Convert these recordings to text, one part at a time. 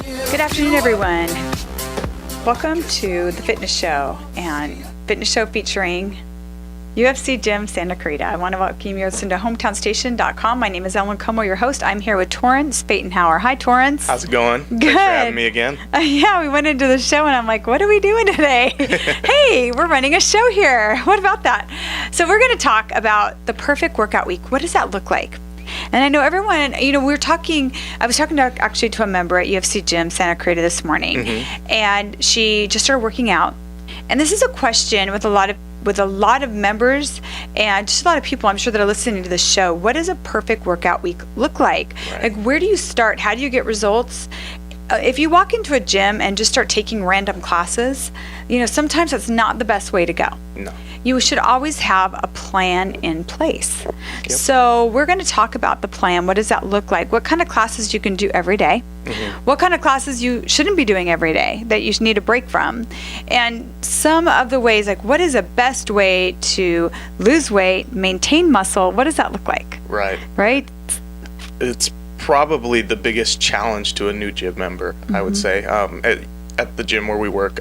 Good afternoon, everyone. Welcome to the Fitness Show, and Fitness Show featuring UFC Gym Santa Clarita. I want to welcome you to hometownstation.com. My name is Ellen, your host. I'm here with Torrence Pfatenhauer. Hi, Torrence. How's it going? Good. Thanks for having me again. Yeah, we went into the show and I'm like, what are we doing today? Hey, we're running a show here. What about that? So we're going to talk about the perfect workout week. What does that look like? And I know everyone, I was talking to a member at UFC Gym Santa Clarita this morning, and she just started working out. And this is a question with a lot of members and just a lot of people, I'm sure, that are listening to the show. What does a perfect workout week look like? Right. Like, where do you start? How do you get results? If you walk into a gym and just start taking random classes, sometimes that's not the best way to go. No. You should always have a plan in place. Yep. So we're going to talk about the plan. What does that look like? What kind of classes you can do every day? What kind of classes you shouldn't be doing every day that you need a break from? And some of the ways, like, what is the best way to lose weight, maintain muscle? What does that look like? Right. Right? It's probably the biggest challenge to a new gym member, I would say. At the gym where we work,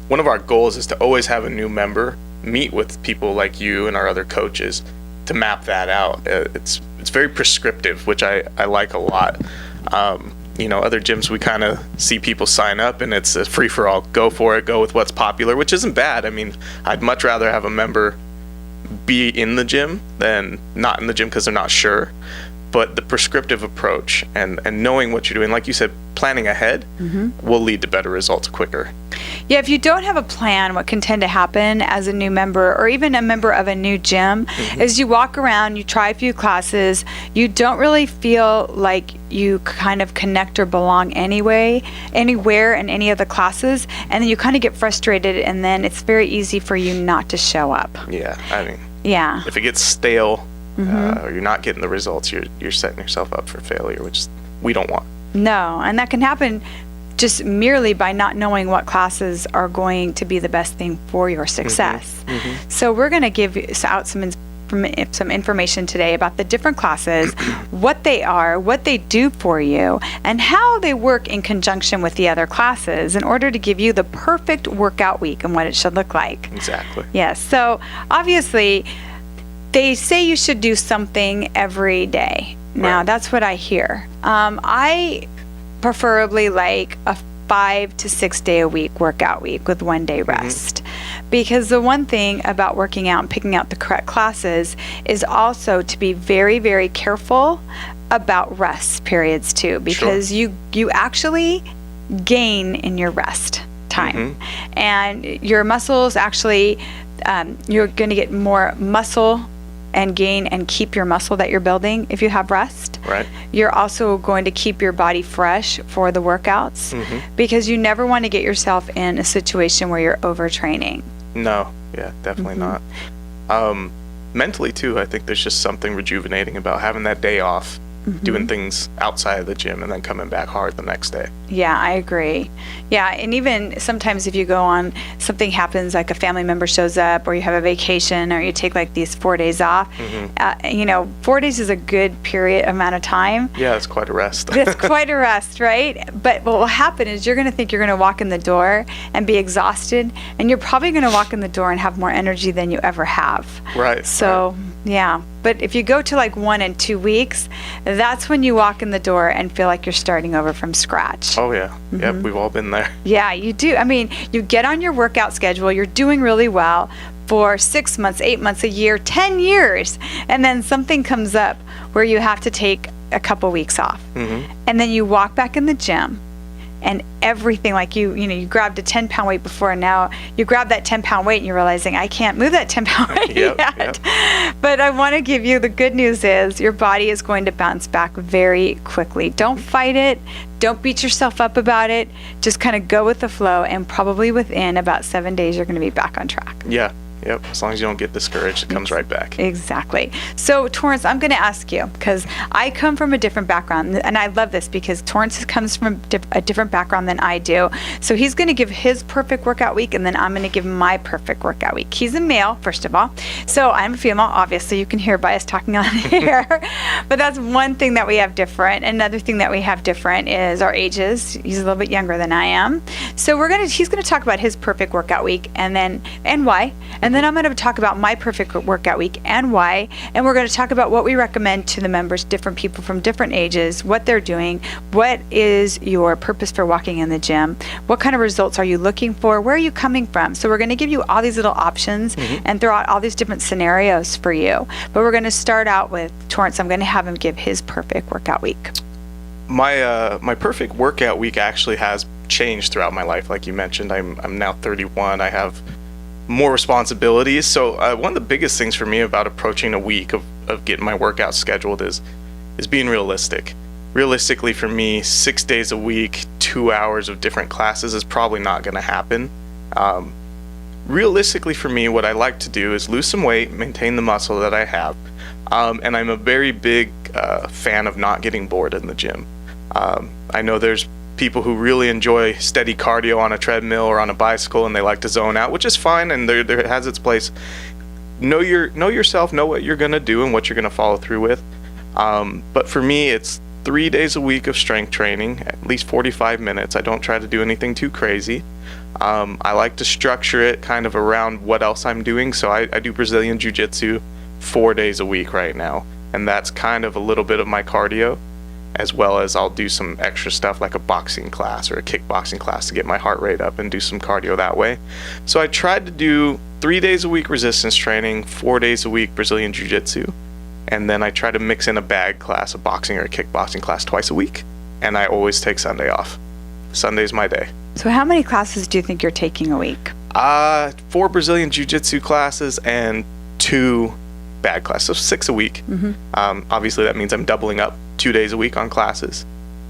one of our goals is to always have a new member meet with people like you and our other coaches to map that out. It's very prescriptive, which I like a lot. Other gyms, we kind of see people sign up and it's a free-for-all. Go for it, go with what's popular, which isn't bad. I mean, I'd much rather have a member be in the gym than not in the gym because they're not sure. But the prescriptive approach and knowing what you're doing, like you said, planning ahead will lead to better results quicker. Yeah, if you don't have a plan, what can tend to happen as a new member or even a member of a new gym is you walk around, you try a few classes, you don't really feel like you kind of connect or belong anywhere in any of the classes, and then you kind of get frustrated, and then it's very easy for you not to show up. Yeah, I mean, if it gets stale, or you're not getting the results, you're setting yourself up for failure, which we don't want. No, and that can happen just merely by not knowing what classes are going to be the best thing for your success. So we're going to give out some information today about the different classes, what they are, what they do for you, and how they work in conjunction with the other classes in order to give you the perfect workout week and what it should look like. Exactly. Yes. So obviously, they say you should do something every day. Now, that's what I hear. I preferably like a 5 to 6 day a week workout week with 1 day rest. Because the one thing about working out and picking out the correct classes is also to be very, very careful about rest periods too. Because you actually gain in your rest time. And your muscles actually, you're going to get more muscle and gain and keep your muscle that you're building if you have rest. Right. You're also going to keep your body fresh for the workouts because you never want to get yourself in a situation where you're overtraining. No, yeah, definitely not. Mentally too, I think there's just something rejuvenating about having that day off, doing things outside of the gym and then coming back hard the next day. Yeah, I agree. Yeah, and even sometimes if you go on, something happens, like a family member shows up or you have a vacation or you take like these 4 days off, 4 days is a good amount of time. Yeah, it's quite a rest. It's quite a rest, right? But what will happen is you're going to think you're going to walk in the door and be exhausted, and you're probably going to walk in the door and have more energy than you ever have. Right. So, yeah. But if you go to like 1 and 2 weeks, that's when you walk in the door and feel like you're starting over from scratch. Oh, yeah. Yep, we've all been there. Yeah, you do. I mean, you get on your workout schedule, you're doing really well for 6 months, 8 months, a year, 10 years, and then something comes up where you have to take a couple weeks off. And then you walk back in the gym, and everything, like you grabbed a 10-pound weight before, and now you grab that 10-pound weight and you're realizing, I can't move that 10-pound weight yet. But I want to give you the good news is your body is going to bounce back very quickly. Don't fight it. Don't beat yourself up about it. Just kind of go with the flow, and probably within about 7 days, you're going to be back on track. Yeah, Yep. As long as you don't get discouraged, it comes right back. Exactly. So, Torrence, I'm going to ask you, because I come from a different background, and I love this because Torrence comes from a different background than I do. So he's going to give his perfect workout week, and then I'm going to give my perfect workout week. He's a male, first of all. So I'm a female. Obviously, you can hear by us talking on here. But that's one thing that we have different. Another thing that we have different is our ages. He's a little bit younger than I am. So he's going to talk about his perfect workout week and why. And then I'm going to talk about my perfect workout week and why. And we're going to talk about what we recommend to the members, different people from different ages, what they're doing, what is your purpose for walking in the gym, what kind of results are you looking for, where are you coming from. So we're going to give you all these little options and throw out all these different scenarios for you. But we're going to start out with Torrence. I'm going to have him give his perfect workout week. My perfect workout week actually has changed throughout my life. Like you mentioned, I'm now 31. I have more responsibilities. So one of the biggest things for me about approaching a week of getting my workout scheduled is being realistic. Realistically, for me, 6 days a week, 2 hours of different classes is probably not going to happen. Realistically, for me, what I like to do is lose some weight, maintain the muscle that I have, and I'm a very big fan of not getting bored in the gym. I know there's people who really enjoy steady cardio on a treadmill or on a bicycle, and they like to zone out, which is fine, and there has its place. Know yourself, know what you're going to do and what you're going to follow through with. But for me, it's 3 days a week of strength training, at least 45 minutes. I don't try to do anything too crazy. I like to structure it kind of around what else I'm doing. So I do Brazilian Jiu-Jitsu 4 days a week right now, and that's kind of a little bit of my cardio, as well as I'll do some extra stuff like a boxing class or a kickboxing class to get my heart rate up and do some cardio that way. So I tried to do 3 days a week resistance training, 4 days a week Brazilian Jiu-Jitsu, and then I try to mix in a bag class, a boxing or a kickboxing class twice a week, and I always take Sunday off. Sunday's my day. So how many classes do you think you're taking a week? 4 Brazilian Jiu-Jitsu classes and 2 bag classes, so 6 a week. Obviously that means I'm doubling up 2 days a week on classes,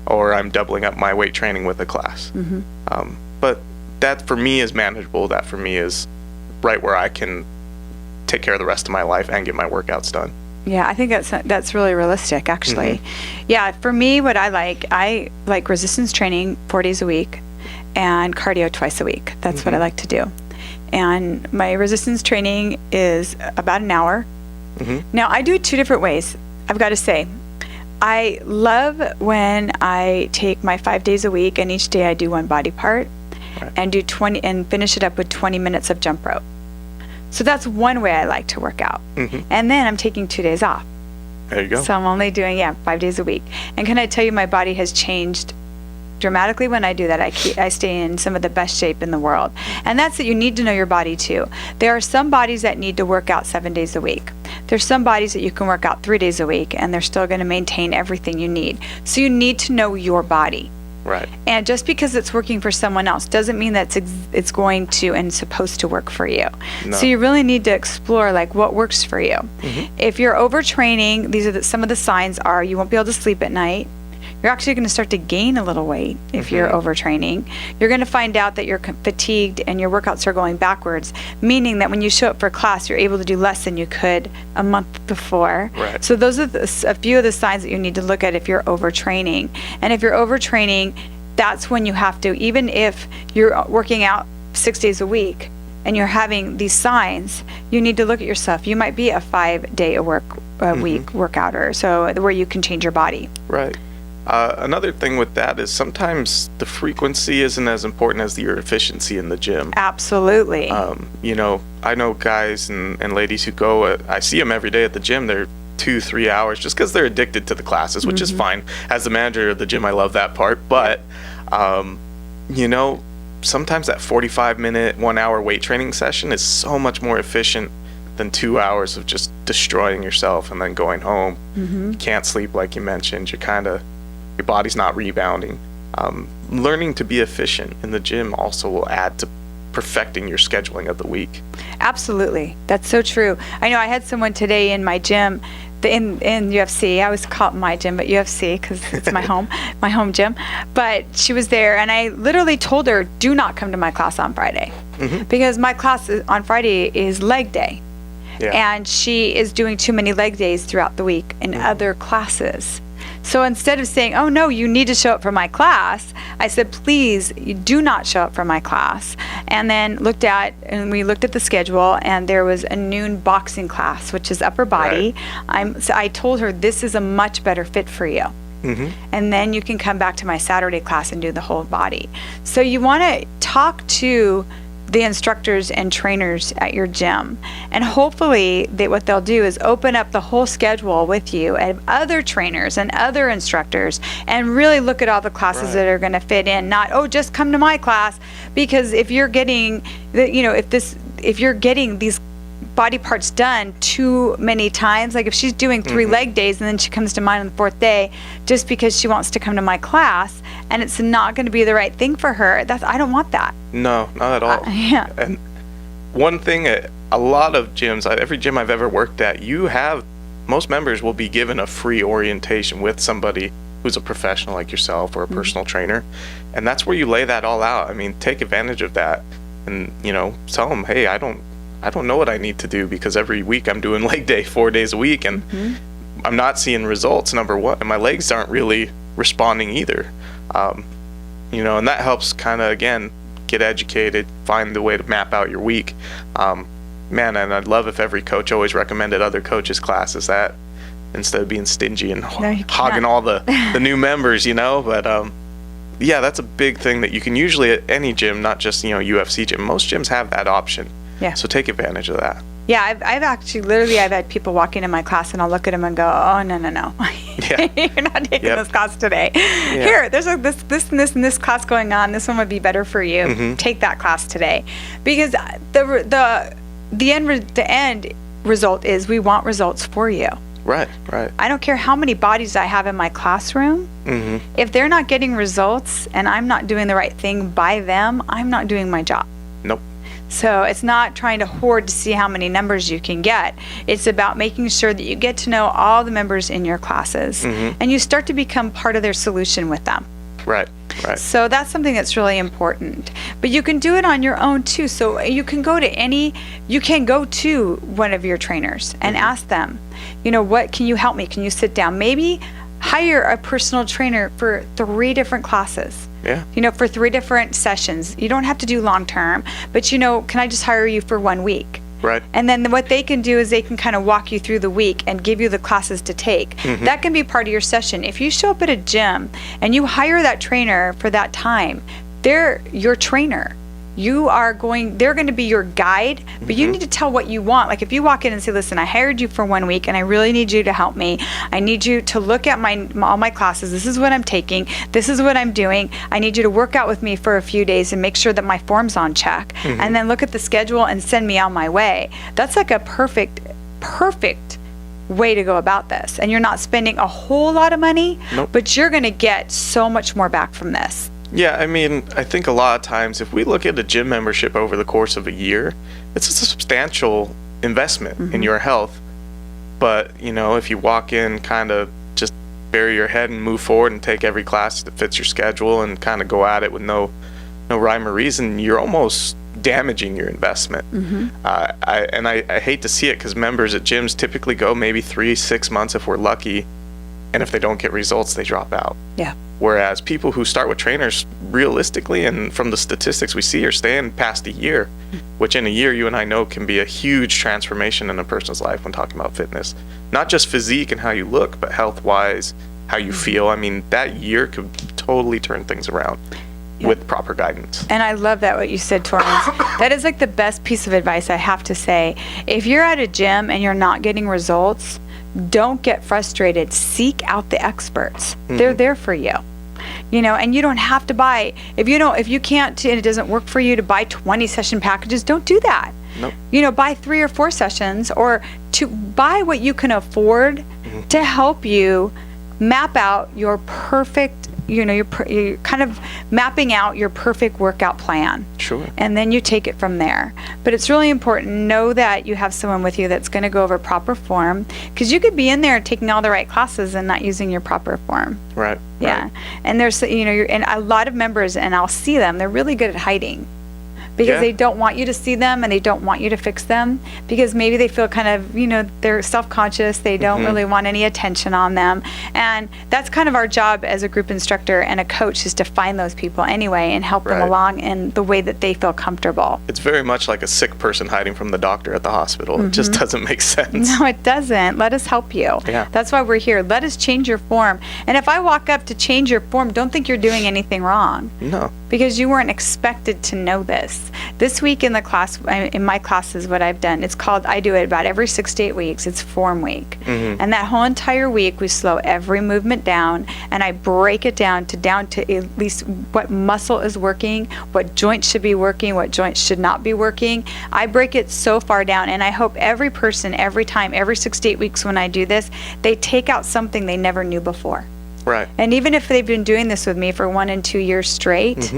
or I'm doubling up my weight training with a class. But that for me is manageable. That for me is right where I can take care of the rest of my life and get my workouts done. Yeah, I think that's really realistic, actually. Yeah, for me, what I like resistance training 4 days a week and cardio twice a week. That's what I like to do. And my resistance training is about an hour. Now, I do it 2 different ways. I've got to say, I love when I take my 5 days a week and each day I do one body part and do 20 and finish it up with 20 minutes of jump rope. So that's one way I like to work out. And then I'm taking 2 days off. There you go. So I'm only doing 5 days a week. And can I tell you, my body has changed dramatically when I do that. I stay in some of the best shape in the world. And that's that you need to know your body too. There are some bodies that need to work out 7 days a week. There's some bodies that you can work out 3 days a week and they're still going to maintain everything you need. So you need to know your body. Right. And just because it's working for someone else doesn't mean that it's going to and supposed to work for you. No. So you really need to explore like what works for you. If you're overtraining, these are some of the signs are you won't be able to sleep at night. You're actually going to start to gain a little weight if you're overtraining. You're going to find out that you're fatigued and your workouts are going backwards, meaning that when you show up for class, you're able to do less than you could a month before. Right. So those are a few of the signs that you need to look at if you're overtraining. And if you're overtraining, that's when you have to, even if you're working out 6 days a week and you're having these signs, you need to look at yourself. You might be a 5 day a week workouter, so where you can change your body. Right. Another thing with that is sometimes the frequency isn't as important as your efficiency in the gym. Absolutely. I know guys and ladies who go, I see them every day at the gym. They're 2-3 hours just because they're addicted to the classes, which is fine. As the manager of the gym, I love that part. But, sometimes that 45-minute, 1 hour weight training session is so much more efficient than 2 hours of just destroying yourself and then going home. You can't sleep like you mentioned. Your body's not rebounding. Learning to be efficient in the gym also will add to perfecting your scheduling of the week. Absolutely. That's so true. I know I had someone today in my gym in UFC. I always call it my gym, but UFC because it's my home gym. But she was there, and I literally told her, do not come to my class on Friday, because my class on Friday is leg day. Yeah. And she is doing too many leg days throughout the week in other classes. So instead of saying, oh no, you need to show up for my class, I said, please, you do not show up for my class. And then we looked at the schedule, and there was a noon boxing class, which is upper body. Right. So I told her, this is a much better fit for you. And then you can come back to my Saturday class and do the whole body. So you want to talk to the instructors and trainers at your gym, and hopefully what they'll do is open up the whole schedule with you and other trainers and other instructors, and really look at all the classes that are going to fit in, not just come to my class. Because if you're getting if you're getting these body parts done too many times, like if she's doing 3 leg days and then she comes to mine on the 4th day just because she wants to come to my class, and it's not going to be the right thing for her, I don't want that. No, not at all. Yeah. And one thing, a lot of gyms, every gym I've ever worked at, most members will be given a free orientation with somebody who's a professional like yourself or a personal trainer, and that's where you lay that all out. I mean, take advantage of that, and tell them, hey, I don't know what I need to do, because every week I'm doing leg day 4 days a week, and I'm not seeing results, number one, and my legs aren't really responding either. And that helps kind of, again, get educated, find the way to map out your week. Man, and I'd love if every coach always recommended other coaches' classes that, instead of being stingy and hogging all the new members, but yeah, that's a big thing that you can usually at any gym, not just UFC gym. Most gyms have that option. Yeah. So take advantage of that. Yeah, I've actually I've had people walking in my class, and I'll look at them and go, oh, no. Yeah. You're not taking this class today. Yeah. Here, there's this class going on. This one would be better for you. Take that class today. Because the end result is we want results for you. Right. I don't care how many bodies I have in my classroom. If they're not getting results and I'm not doing the right thing by them, I'm not doing my job. Nope. So it's not trying to hoard to see how many numbers you can get. It's about making sure that you get to know all the members in your classes, and you start to become part of their solution with them. Right. So that's something that's really important. But you can do it on your own too. So you can go to one of your trainers and ask them, what can you help me? Can you sit down? Maybe hire a personal trainer for 3 different classes. Yeah. For 3 different sessions. You don't have to do long term, but can I just hire you for 1 week? Right. And then what they can do is they can kind of walk you through the week and give you the classes to take. That can be part of your session. If you show up at a gym and you hire that trainer for that time, they're your trainer. They're going to be your guide, but you need to tell what you want. Like if you walk in and say, listen, I hired you for 1 week and I really need you to help me. I need you to look at all my classes. This is what I'm taking. This is what I'm doing. I need you to work out with me for a few days and make sure that my form's on check. And then look at the schedule and send me on my way. That's like a perfect way to go about this. And you're not spending a whole lot of money, but you're going to get so much more back from this. Yeah, I mean, I think a lot of times if we look at a gym membership over the course of a year, it's a substantial investment in your health. But, if you walk in kind of just bury your head and move forward and take every class that fits your schedule and kind of go at it with no rhyme or reason, you're almost damaging your investment. I hate to see it, because members at gyms typically go maybe 3-6 months if we're lucky, and if they don't get results, they drop out. Yeah. Whereas people who start with trainers, realistically, and from the statistics we see, are staying past a year, which in a year you and I know can be a huge transformation in a person's life when talking about fitness. Not just physique and how you look, but health-wise, how you feel. I mean, that year could totally turn things around with proper guidance. And I love that what you said, Torrence. That is like the best piece of advice I have to say. If you're at a gym and you're not getting results, don't get frustrated. Seek out the experts. They're there for you. And you don't have to buy, if you can't and it doesn't work for you to buy 20 session packages, don't do that. Nope. Buy 3 or 4 sessions, or to buy what you can afford to help you map out your perfect you're kind of mapping out your perfect workout plan. Sure. And then you take it from there. But it's really important, know that you have someone with you that's going to go over proper form, because you could be in there taking all the right classes and not using your proper form. Right. Yeah. Right. And there's, and a lot of members, and I'll see them, they're really good at hiding. Because they don't want you to see them, and they don't want you to fix them, because maybe they feel kind of, they're self-conscious, they don't really want any attention on them. And that's kind of our job as a group instructor and a coach, is to find those people anyway and help them along in the way that they feel comfortable. It's very much like a sick person hiding from the doctor at the hospital. It just doesn't make sense. No, it doesn't. Let us help you. Yeah. That's why we're here. Let us change your form. And if I walk up to change your form, don't think you're doing anything wrong. No. Because you weren't expected to know this. This week in the class, in my classes, what I've done, it's called, I do it about every 6 to 8 weeks. It's form week. And that whole entire week, we slow every movement down, and I break it down to at least what muscle is working, what joints should be working, what joints should not be working. I break it so far down, and I hope every person, every time, every 6 to 8 weeks when I do this, they take out something they never knew before. Right. And even if they've been doing this with me for 1 and 2 years straight,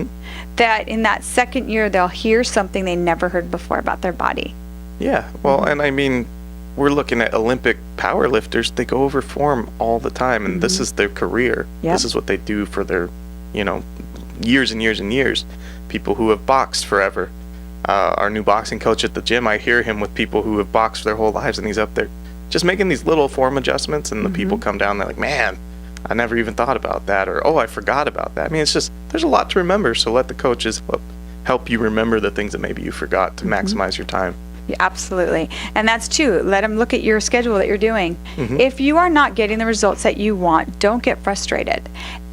that in that second year, they'll hear something they never heard before about their body. Yeah. Well, and I mean, we're looking at Olympic powerlifters. They go over form all the time, and this is their career. Yep. This is what they do for their, years and years and years. People who have boxed forever. Our new boxing coach at the gym, I hear him with people who have boxed their whole lives, and he's up there just making these little form adjustments, and the people come down, they're like, man, I never even thought about that, or, oh, I forgot about that. I mean, it's just, there's a lot to remember, so let the coaches help you remember the things that maybe you forgot to maximize your time. Yeah, absolutely. And that's too, let them look at your schedule that you're doing. If you are not getting the results that you want, don't get frustrated.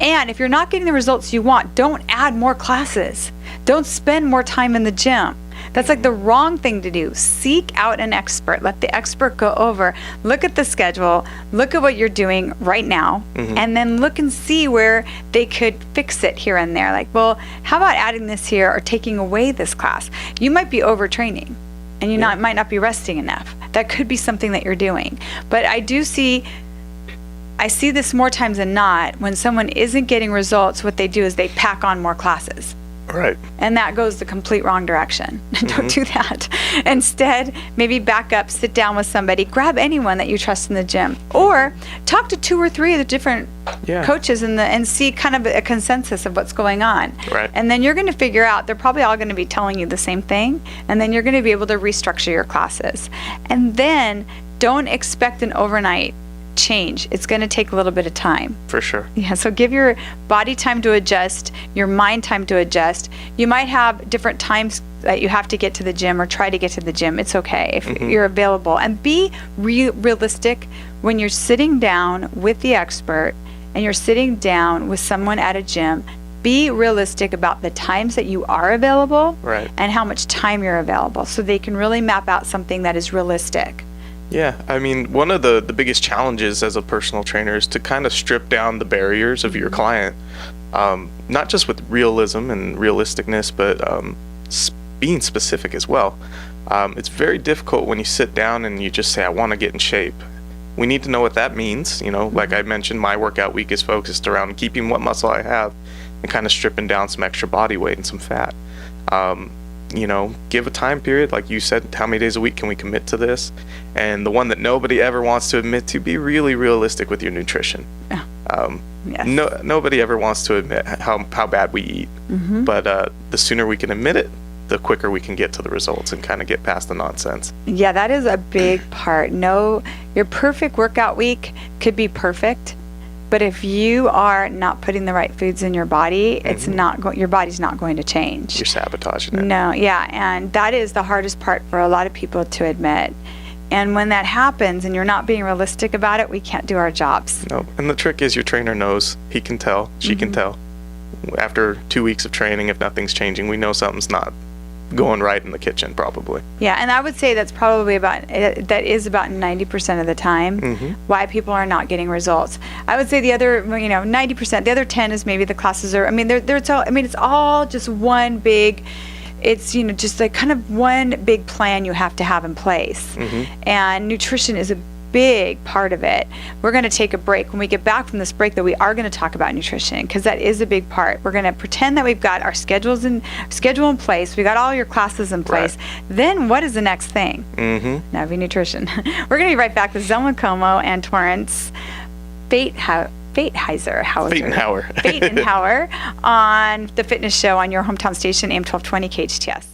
And if you're not getting the results you want, don't add more classes. Don't spend more time in the gym. That's like the wrong thing to do. Seek out an expert. Let the expert go over, look at the schedule, look at what you're doing right now, and then look and see where they could fix it here and there. Like, well, how about adding this here or taking away this class? You might be overtraining, and you might not be resting enough. That could be something that you're doing. But I see this more times than not. When someone isn't getting results, what they do is they pack on more classes. Right. And that goes the complete wrong direction. Don't do that. Instead, maybe back up, sit down with somebody, grab anyone that you trust in the gym, or talk to 2 or 3 of the different coaches and see kind of a consensus of what's going on. Right. And then you're going to figure out, they're probably all going to be telling you the same thing, and then you're going to be able to restructure your classes. And then don't expect an overnight change. It's going to take a little bit of time. For sure. Yeah, so give your body time to adjust, your mind time to adjust. You might have different times that you have to get to the gym or try to get to the gym. It's okay if you're available. And be realistic when you're sitting down with the expert and you're sitting down with someone at a gym. Be realistic about the times that you are available and how much time you're available, so they can really map out something that is realistic. Yeah, I mean, one of the biggest challenges as a personal trainer is to kind of strip down the barriers of your client, not just with realism and realisticness, but being specific as well. It's very difficult when you sit down and you just say, I want to get in shape. We need to know what that means. Like I mentioned, my workout week is focused around keeping what muscle I have and kind of stripping down some extra body weight and some fat. Give a time period, like you said, how many days a week can we commit to this? And the one that nobody ever wants to admit to, be really realistic with your nutrition. Yes. Nobody ever wants to admit how bad we eat, but the sooner we can admit it, the quicker we can get to the results and kind of get past the nonsense. Yeah, that is a big part. Your perfect workout week could be perfect, but if you are not putting the right foods in your body, it's not your body's not going to change. You're sabotaging it. No, yeah, and that is the hardest part for a lot of people to admit. And when that happens and you're not being realistic about it, we can't do our jobs. No, and the trick is your trainer knows. He can tell. She can tell. After 2 weeks of training, if nothing's changing, we know something's not going right in the kitchen, probably. Yeah, and I would say that's probably about 90% of the time why people are not getting results. I would say the other 90%, the other 10 is maybe the classes are, it's all just one big, just like kind of one big plan you have to have in place. And nutrition is a big part of it. We're going to take a break. When we get back from this break, though, we are going to talk about nutrition, because that is a big part. We're going to pretend that we've got our schedule in place. We got all your classes in place. Right. Then what is the next thing? Mm-hmm. That'd be nutrition. We're going to be right back with Zelma Como and Torrence Pfatenhauer on the Fitness Show on your hometown station, AM 1220 KHTS.